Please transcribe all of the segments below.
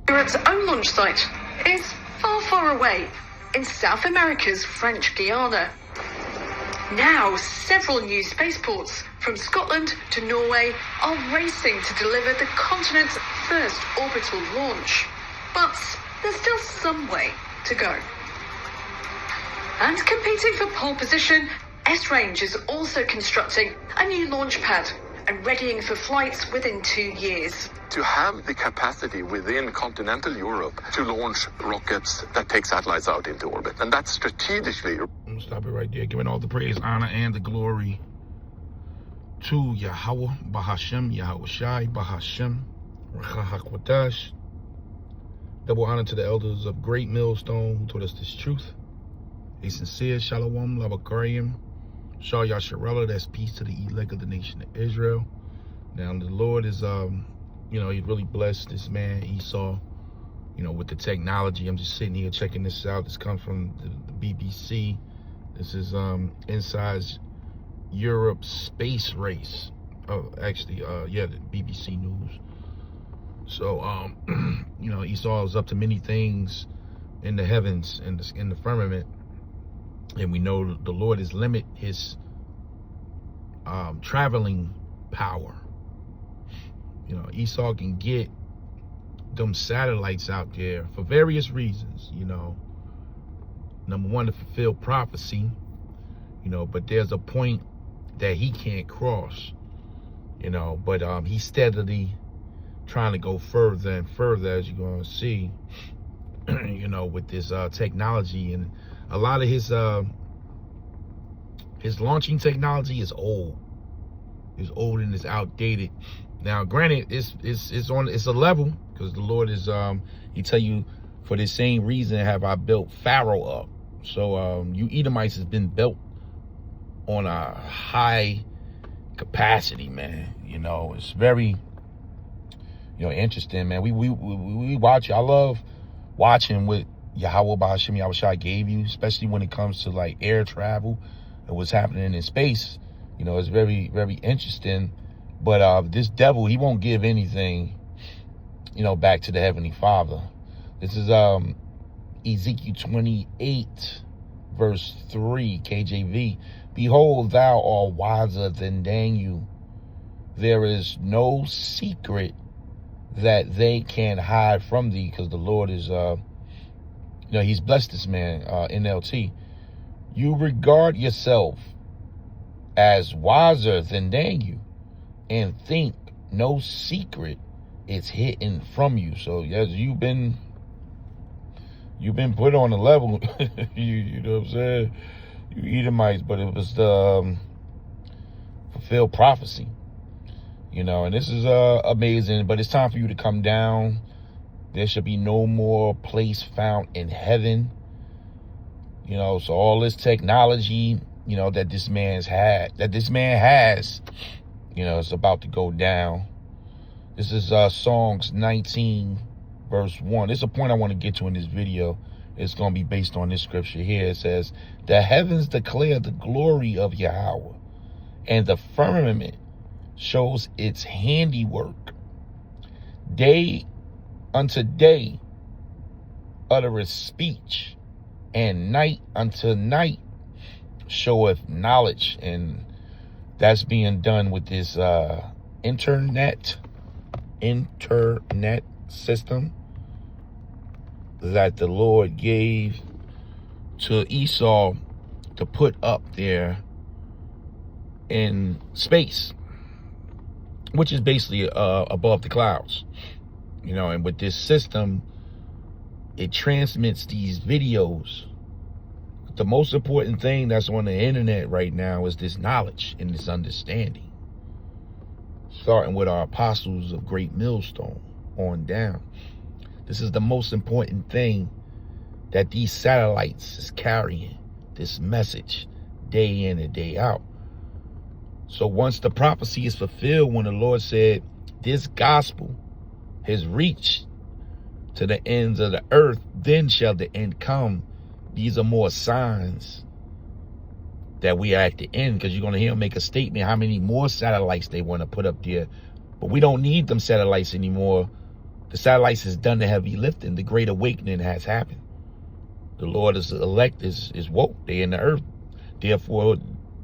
Europe's own launch site is far, far away in South America's French Guiana. Now, several new spaceports from Scotland to Norway are racing to deliver the continent's first orbital launch. But there's still some way to go. And competing for pole position, S-Range is also constructing a new launch pad and readying for flights within 2 years. To have the capacity within continental Europe to launch rockets that take satellites out into orbit. And that's strategically... I'm going to stop it right there. Giving all the praise, honor, and the glory to Yahweh, Bahashem, Yahweh Shai, Bahashem, Rachahakwadash. Double honor to the elders of Great Millstone who taught us this truth. A sincere Shalom, Labakariim, Shah Yasharella, that's peace to the elect of the nation of Israel. Now, the Lord is, he really blessed this man, Esau, with the technology. I'm just sitting here checking this out. This comes from the BBC. This is Inside Europe's Space Race. Oh, actually, the BBC News. So, Esau is up to many things in the heavens and in the firmament. And we know the Lord has limited his traveling power. Esau can get them satellites out there for various reasons, Number one, to fulfill prophecy, but there's a point that he can't cross, but he's steadily trying to go further and further, as you're going to see, with this technology. And a lot of his launching technology is old. It's old and it's outdated. Now, granted, it's a level, because the Lord is he tell you, for the same reason have I built Pharaoh up. So you Edomites has been built on a high capacity, man. It's very interesting, man. We watch. I love watching what Yahweh Bahashem Yahweh Shai gave you, especially when it comes to like air travel and what's happening in space. It's very, very interesting. But this devil, he won't give anything, back to the Heavenly Father. This is Ezekiel 28, verse 3, KJV. Behold, thou art wiser than Daniel. There is no secret that they can hide from thee, because the Lord is, he's blessed this man, NLT. You regard yourself as wiser than Daniel and think no secret is hidden from you. So yes, you've been put on a level. you know what I'm saying? You Edomites, but it was the fulfilled prophecy. And this is amazing, but it's time for you to come down. There should be no more place found in heaven. So all this technology, that this man has, it's about to go down. This is Psalms 19, verse 1. This is a point I want to get to in this video. It's going to be based on this scripture here. It says, the heavens declare the glory of Yahweh, and the firmament shows its handiwork. Day unto day uttereth speech, and night unto night showeth knowledge. And that's being done with this internet system that the Lord gave to Esau to put up there in space, which is basically above the clouds. And with this system, it transmits these videos. The most important thing that's on the internet right now is this knowledge and this understanding, starting with our apostles of Great Millstone on down. This is the most important thing that these satellites is carrying, this message day in and day out. So once the prophecy is fulfilled, when the Lord said this gospel has reached to the ends of the earth, then shall the end come. These are more signs that we are at the end, because you're going to hear him make a statement how many more satellites they want to put up there. But we don't need them satellites anymore. The satellites has done the heavy lifting. The great awakening has happened. The Lord is elect, is woke. They in the earth. Therefore,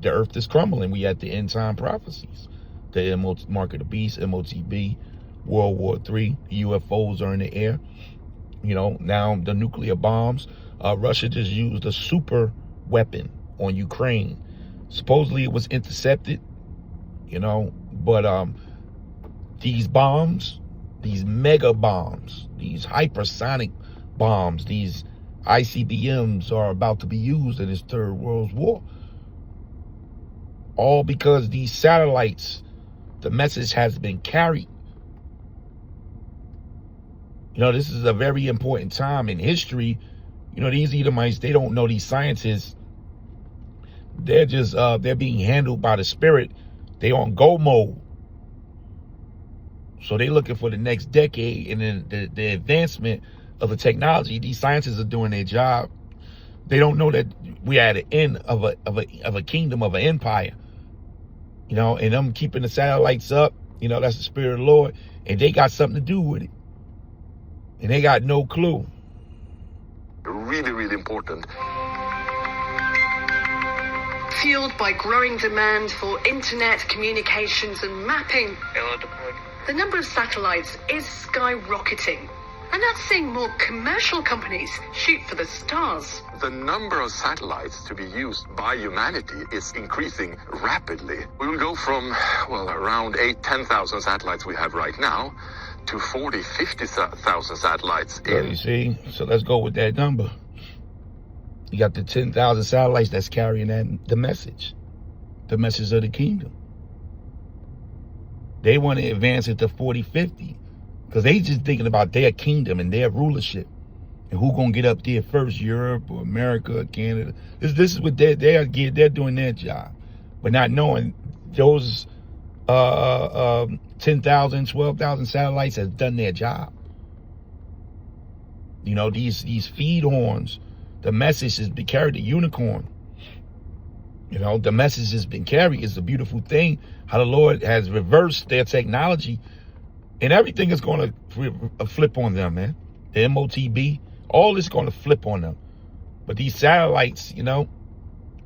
the earth is crumbling. We at the end time prophecies. The mark of the beast, MOTB, World War III, UFOs are in the air. You know, now the nuclear bombs. Russia just used a super weapon on Ukraine. Supposedly it was intercepted, you know, but these bombs, these mega bombs, these hypersonic bombs, these ICBMs are about to be used in this third world war. All because these satellites, the message has been carried. You know, this is a very important time in history. You know, these Edomites, they don't know these scientists. They're just, they're being handled by the spirit. They on go mode. So they looking for the next decade and then the advancement of the technology. These scientists are doing their job. They don't know that we are at the end of a kingdom, of an empire. You know, and them keeping the satellites up, you know, that's the spirit of the Lord. And they got something to do with it. And they got no clue. Really, really important. Fueled by growing demand for internet communications and mapping, the number of satellites is skyrocketing. And that's seeing more commercial companies shoot for the stars. The number of satellites to be used by humanity is increasing rapidly. We will go from, well, around 10,000 satellites we have right now to 50,000 satellites. So you see, so let's go with that number. You got the 10,000 satellites that's carrying the message of the kingdom. They want to advance it to 40, 50. Because they just thinking about their kingdom and their rulership. And who gonna get up there first, Europe or America or Canada. This is what they're doing their job. But not knowing those 10,000, 12,000 satellites has done their job. You know, these feed horns, the message has been carried, the unicorn. You know, the message has been carried. It's a beautiful thing how the Lord has reversed their technology. And everything is going to flip on them, man. The MOTB, all is going to flip on them. But these satellites, you know,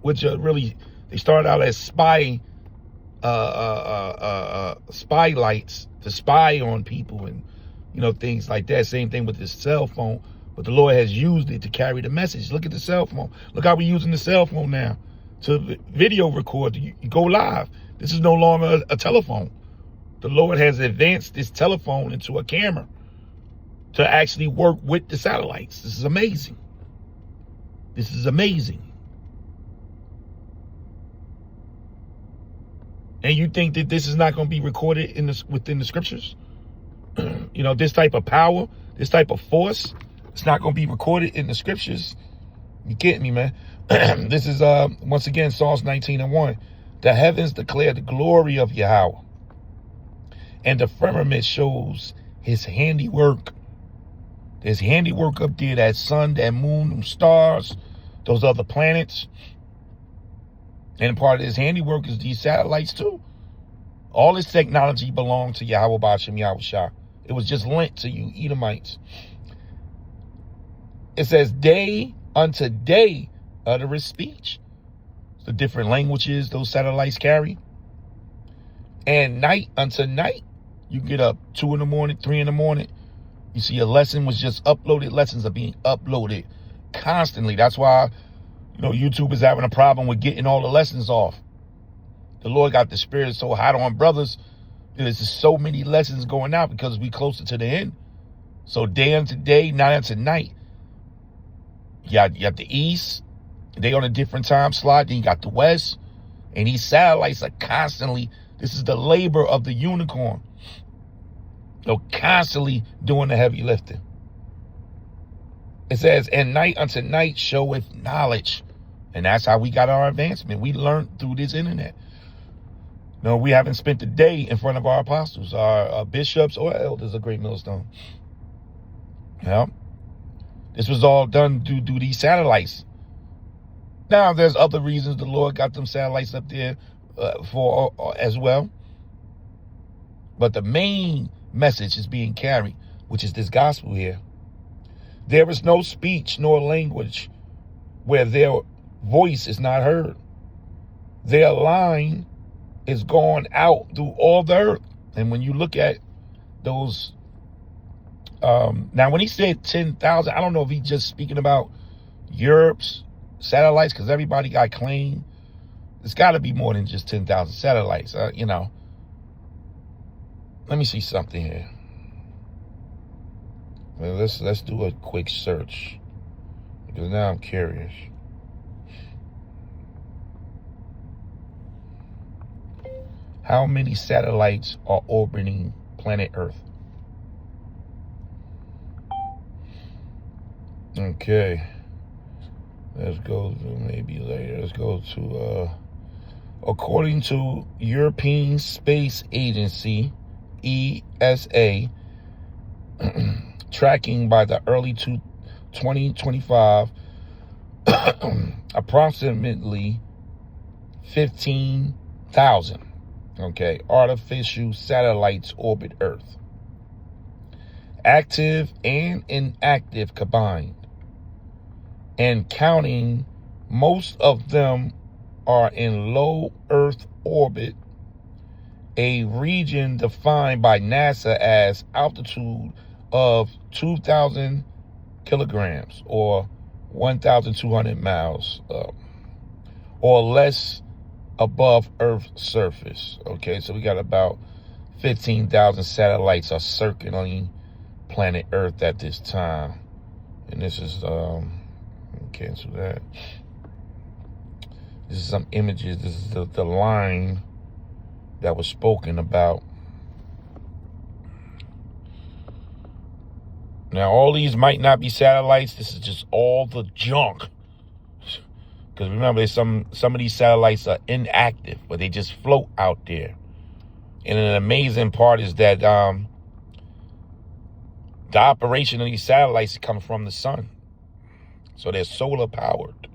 which are really, they started out as spy lights to spy on people and, you know, things like that. Same thing with this cell phone. But the Lord has used it to carry the message. Look at the cell phone. Look how we're using the cell phone now to video record. You go live. This is no longer a telephone. The Lord has advanced this telephone into a camera to actually work with the satellites. This is amazing. This is amazing. And you think that this is not going to be recorded within the scriptures? You know, this type of power, this type of force, it's not going to be recorded in the scriptures. You kidding me, man? This is, once again, Psalms 19:1. The heavens declare the glory of Yahweh, and the firmament shows his handiwork. There's handiwork up there, that sun, that moon, them stars, those other planets. And part of his handiwork is these satellites too. All this technology belongs to Yahweh Ba'ashem Yahweh Shah. It was just lent to you Edomites. It says, day unto day uttereth speech. The different languages those satellites carry. And night unto night. You get up 2 in the morning, 3 in the morning. You see a lesson was just uploaded. Lessons are being uploaded constantly. That's why, you know, YouTube is having a problem with getting all the lessons off. The Lord got the spirit so hot on brothers. There's just so many lessons going out because we closer to the end. So day unto day, night unto night. You got the east. They on a different time slot. Then you got the west. And these satellites are constantly, this is the labor of the unicorn. They're constantly doing the heavy lifting. It says, and night unto night showeth knowledge. And that's how we got our advancement. We learned through this internet. No, we haven't spent a day in front of our apostles, our bishops or elders of Great Millstone. Yeah. This was all done through these satellites. Now, there's other reasons the Lord got them satellites up there for as well. But the main message is being carried. which is this gospel here. There is no speech nor language where their voice is not heard. Their line is going out through all the earth. And when you look at those, now when he said 10,000, I don't know if he's just speaking about Europe's satellites, because everybody got claimed. It's got to be more than just 10,000 satellites, you know. Let me see something here. Well, let's do a quick search, because now I'm curious. How many satellites are orbiting planet Earth? Okay. Let's go to maybe later. Let's go to, according to European Space Agency, ESA, tracking by the early 2025, approximately 15,000, okay, artificial satellites orbit Earth. Active and inactive combined. And counting, most of them are in low Earth orbit, a region defined by NASA as altitude of 2,000 kilograms or 1,200 miles or less above Earth's surface. Okay, so we got about 15,000 satellites are circling planet Earth at this time. And this is, cancel that. This is some images. This is the line that was spoken about. Now, all these might not be satellites. This is just all the junk. Because remember, some of these satellites are inactive, but they just float out there. And an amazing part is that the operation of these satellites comes from the sun. So they're solar powered.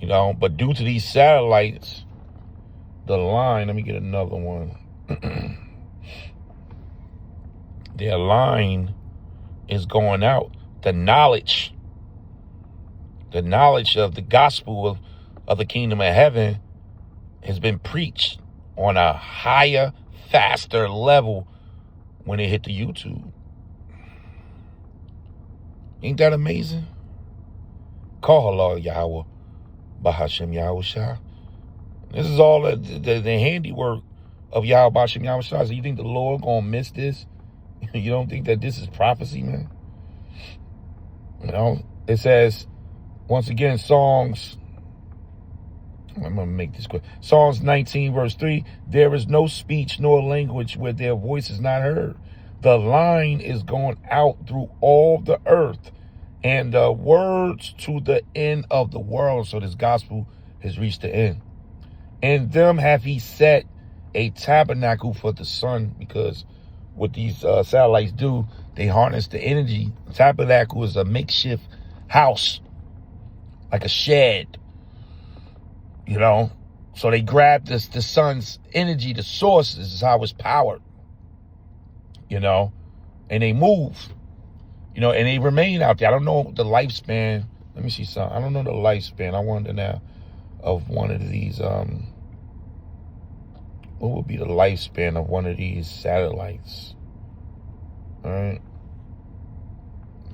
You know, but due to these satellites, the line, let me get another one. Their line is going out. The knowledge of the gospel of the kingdom of heaven has been preached on a higher, faster level when it hit the YouTube. Ain't that amazing? Call Allah Yahweh, Bahashem Yahweh Shah. This is all the handiwork of Yahweh Bahashem Yahweh Shah. So you think the Lord gonna miss this? You don't think that this is prophecy, man? You know, it says, once again, Songs, I'm going to make this quick. Psalms 19, verse 3, there is no speech nor language where their voice is not heard. The line is going out through all the earth, and the words to the end of the world. So this gospel has reached the end. And them have he set a tabernacle for the sun, because what these satellites do, they harness the energy. The tabernacle is a makeshift house, like a shed, you know. So they grab the sun's energy, the source is how it's powered, you know, and they move, you know, and they remain out there. I don't know the lifespan. Let me see something. I don't know the lifespan. I wonder now of one of these, what would be the lifespan of one of these satellites? All right.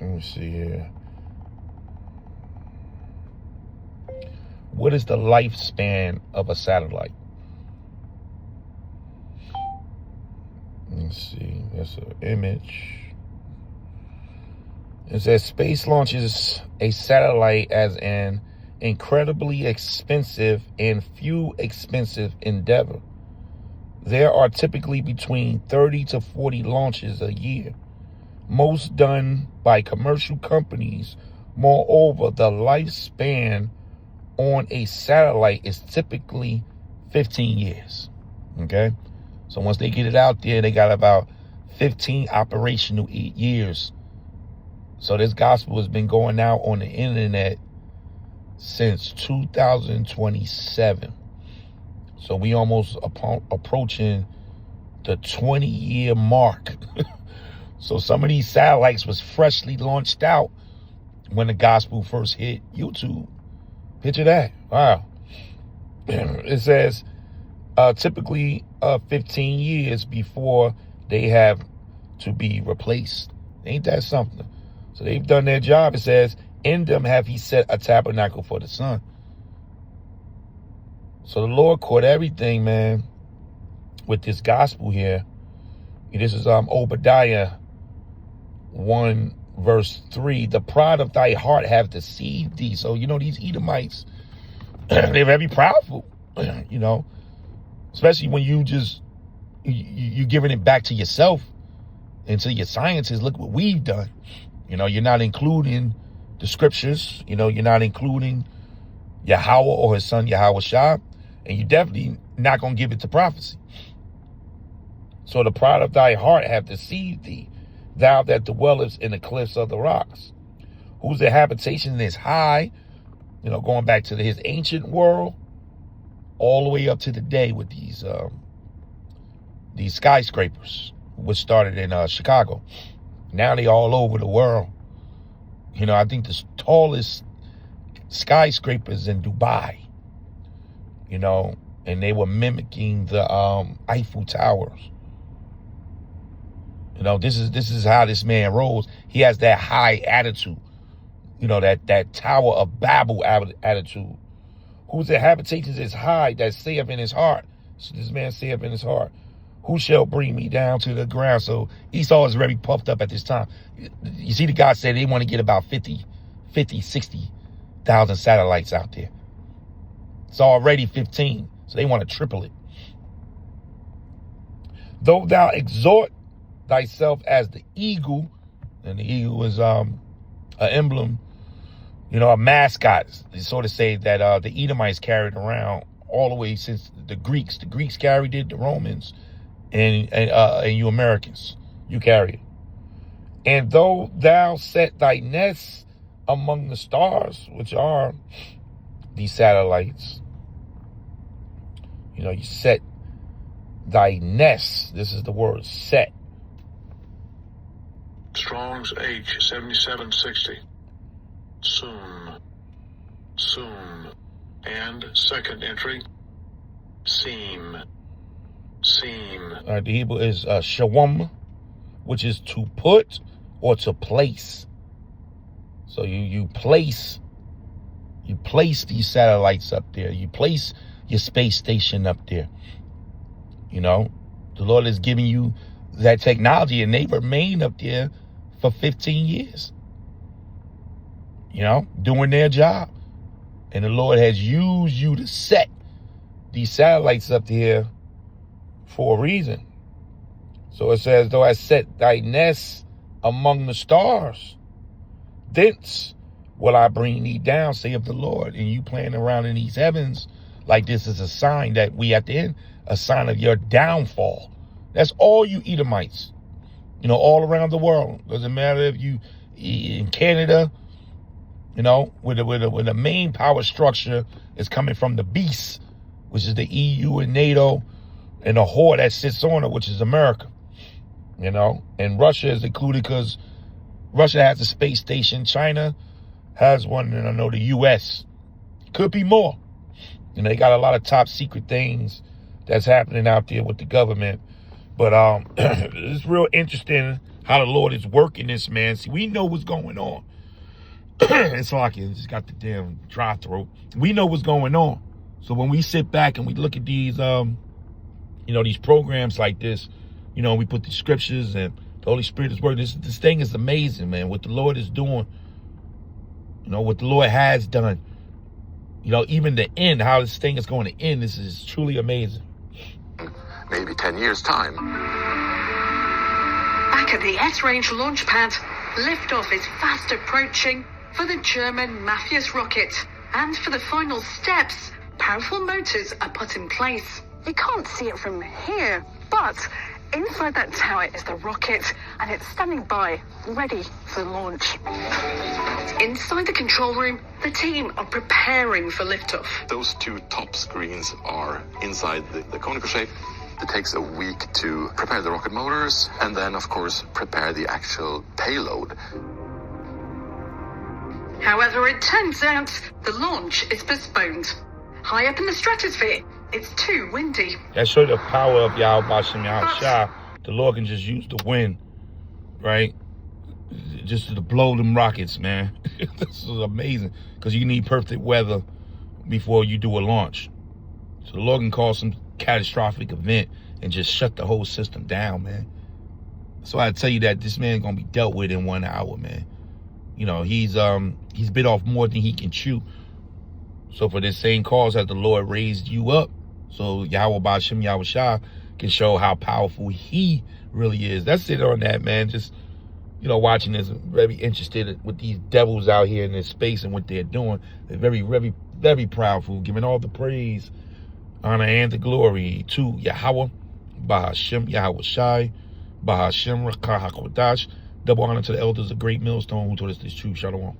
Let me see here. What is the lifespan of a satellite? Let's see. That's an image. It says space launches a satellite as an incredibly expensive and few expensive endeavor. There are typically between 30 to 40 launches a year, most done by commercial companies. Moreover, the lifespan on a satellite is typically 15 years. Okay? So once they get it out there, they got about 15 operational years. So this gospel has been going out on the internet since 2027. So we almost approaching the 20-year mark. So some of these satellites was freshly launched out when the gospel first hit YouTube. Picture that. Wow. It says typically 15 years before they have to be replaced. Ain't that something? So they've done their job. It says, in them have he set a tabernacle for the sun. So the Lord caught everything, man, with this gospel here. This is Obadiah 1 verse 3. The pride of thy heart have deceived thee. So, these Edomites, they're very powerful, especially when you're giving it back to yourself and to your scientists. Look what we've done. You're not including the scriptures. You're not including Yahweh or his son Yahweh Shah, and you're definitely not going to give it to prophecy. So the pride of thy heart have deceived thee, thou that dwellest in the cliffs of the rocks, whose habitation is high, going back to his ancient world, all the way up to the day with these skyscrapers, which started in Chicago. Now they all over the world. I think the tallest skyscrapers in Dubai, and they were mimicking the Eiffel Towers. This is how this man rolls. He has that high attitude, that Tower of Babel attitude. Whose habitation is high, that saith in his heart. So this man saith in his heart, who shall bring me down to the ground? So Esau is very puffed up at this time. You see, the God said they want to get about 60,000 satellites out there. It's already 15, so they want to triple it. Though thou exhort thyself as the eagle, and the eagle is an emblem, a mascot. They sort of say that the Edomites carried around all the way since the Greeks. The Greeks carried it, the Romans, and you Americans, you carry it. And though thou set thy nest among the stars, which are these satellites, you set thy nest. This is the word, set. Strong's H 7760. Soon. And second entry, seem. The Hebrew is shawam, which is to put or to place. So you place these satellites up there. You place your space station up there. The Lord is giving you that technology, and they remain up there for 15 years. Doing their job. And the Lord has used you to set these satellites up there for a reason. So it says, though I set thy nest among the stars, thence will I bring thee down, saith the Lord. And you playing around in these heavens like this is a sign that we at the end, a sign of your downfall. That's all you Edomites, all around the world. Doesn't matter if you in Canada, where the main power structure is coming from the beast, which is the EU and NATO, and the whore that sits on it, which is America. And Russia is included because Russia has a space station. China has one, and I know the U.S. could be more. They got a lot of top secret things that's happening out there with the government. But it's real interesting how the Lord is working this, man. See, we know what's going on. It's like I just got the damn dry throat. We know what's going on. So when we sit back and we look at these, these programs like this, we put the scriptures and the Holy Spirit is working. This thing is amazing, man. What the Lord is doing, what the Lord has done. Even the end, how this thing is going to end. This is truly amazing. Maybe 10 years' time. Back at the S-Range launch pad, liftoff is fast approaching for the German Matthias rocket. And for the final steps, powerful motors are put in place. You can't see it from here, but inside that tower is the rocket, and it's standing by, ready for launch. Inside the control room, the team are preparing for liftoff. Those two top screens are inside the conical shape, It takes a week to prepare the rocket motors and then, of course, prepare the actual payload. However, it turns out the launch is postponed. High up in the stratosphere, it's too windy. That shows the power of Yahweh Bashem Yahushua. The Lord can just use the wind, right? Just to blow them rockets, man. This is amazing. Because you need perfect weather before you do a launch. So the Lord can cause some catastrophic event and just shut the whole system down, man. So I tell you that this man's gonna be dealt with in 1 hour, man. You know, he's bit off more than he can chew. So for this same cause that the Lord raised you up, so Yahweh Bashem Yahushua can show how powerful he really is. That's it on that, man. Just, you know, watching this, very interested with these devils out here in this space and what they're doing. They're very, very, very proudful, giving all the praise, honor, and the glory to Yahweh Bahashem Yahushai, Bahashem Rakah HaKodash. Double honor to the elders of Great Millstone who taught us this truth. Shalom.